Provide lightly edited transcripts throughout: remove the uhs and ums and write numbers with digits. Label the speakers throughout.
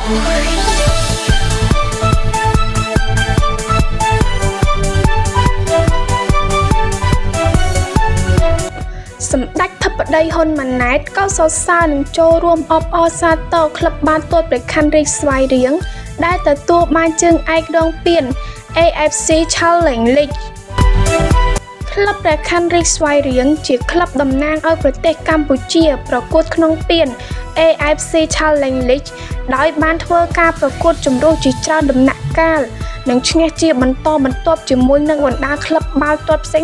Speaker 1: សម្ដេចធិបតីហ៊ុនម៉ាណែតក៏សរសើរនឹងចូលរួមអបអរសាទរក្លឹបបាល់ទាត់ព្រះខ័នរាជស្វាយរៀងដែលទទួលបានជើងឯកដងពាន AFC Challenge League ក្លឹបព្រះខ័នរាជស្វាយរៀងជាក្លឹបតំណាងឲ្យប្រទេសកម្ពុជាប្រកួតក្នុងពាន AFC Challenge League ដោយបានធ្វើការប្រកួតជម្រុះជាច្រើនដំណាក់កាលនិងឈ្នះជាបន្តបន្ទាប់ជាមួយនឹងបណ្ដាក្លឹបបាល់ទាត់ផ្សេង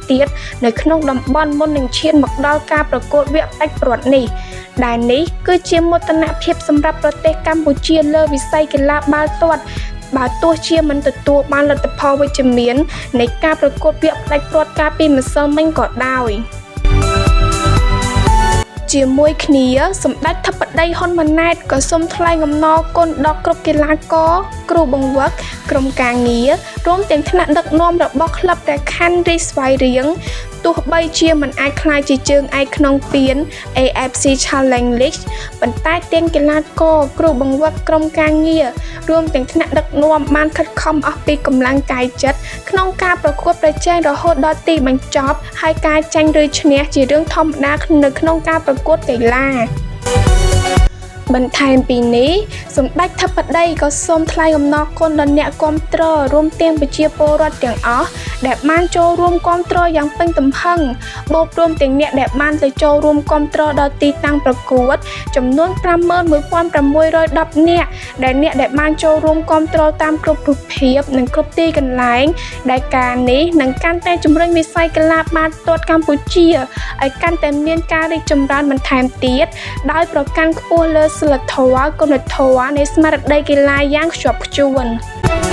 Speaker 1: ទៀតនៅក្នុងតំបន់មុននឹងឈានមកដល់ការប្រកួតវគ្គផ្ដាច់ព្រាត់នេះដែលនេះគឺជាមោទនភាពសម្រាប់ប្រទេសកម្ពុជាលើវិស័យកីឡាបាល់ទាត់បើទោះជាមិនទទួលបានលទ្ធផលវិជ្ជមាននៃការប្រកួតវគ្គផ្ដាច់ព្រាត់កាលពីម្សិលមិញក៏ដោយជាមួយគ្នាសម្ដេចធិបតីហ៊ុនម៉ាណែតក៏សូមថ្លែងអំណរគុណដល់គ្រប់កីឡាករគ្រូបង្វឹកក្រុមការងាររួមទាំងថ្នាក់ដឹកនាំរបស់ក្លឹបព្រះខ័នរាជស្វាយរៀងទោះបីជាមិនអាចក្លាយជាជើងឯកក្នុងពាន AFC Challenge League ប៉ុន្តែទាំងកីឡាករគ្រូបង្វឹកក្រុមការងាររួមទាំងថ្នាក់ដឹកនាំបានខិតខំអស់ពីកម្លាំងកាយចិត្តក្នុងការប្រកួតប្រជែងរហូតដល់ទីបញ្ចប់ហើយការចាញ់ឬឈ្នះជារឿងធម្មតានៅក្នុងការប្រកួតកីឡាបន្ថែមពីនេះសម្ដេចធិបតីក៏សូមថ្លែងអំណរគុណដល់អ្នកគាំទ្ររួមទាំងប្រជាពលរដ្ឋទាំងអស់ដែលបានចូលរួមគាំទ្រយ៉ាងពេញទំហឹងបូករួមទាំងអ្នកដែលបានទៅចូលរួមគាំទ្រដល់ទីតាំងប្រកួតចំនួន 51,610 នាក់ដែលអ្នកដែលបានចូលរួមគាំទ្រតាមគ្រប់រូបភាពនិងគ្រប់ទីកន្លែងដែលការនេះនឹងកាន់តែជំរុញវិស័យកីឡាបាល់ទាត់កម្ពុជាឲ្យកាន់តែមានការរីកចម្រើនបន្ថែមទៀតដោយប្រកាន់ខ្ពស់លើសីលធម៌គុណធម៌នៃស្មារតីកីឡាយ៉ាងខ្ជាប់ខ្ជួន។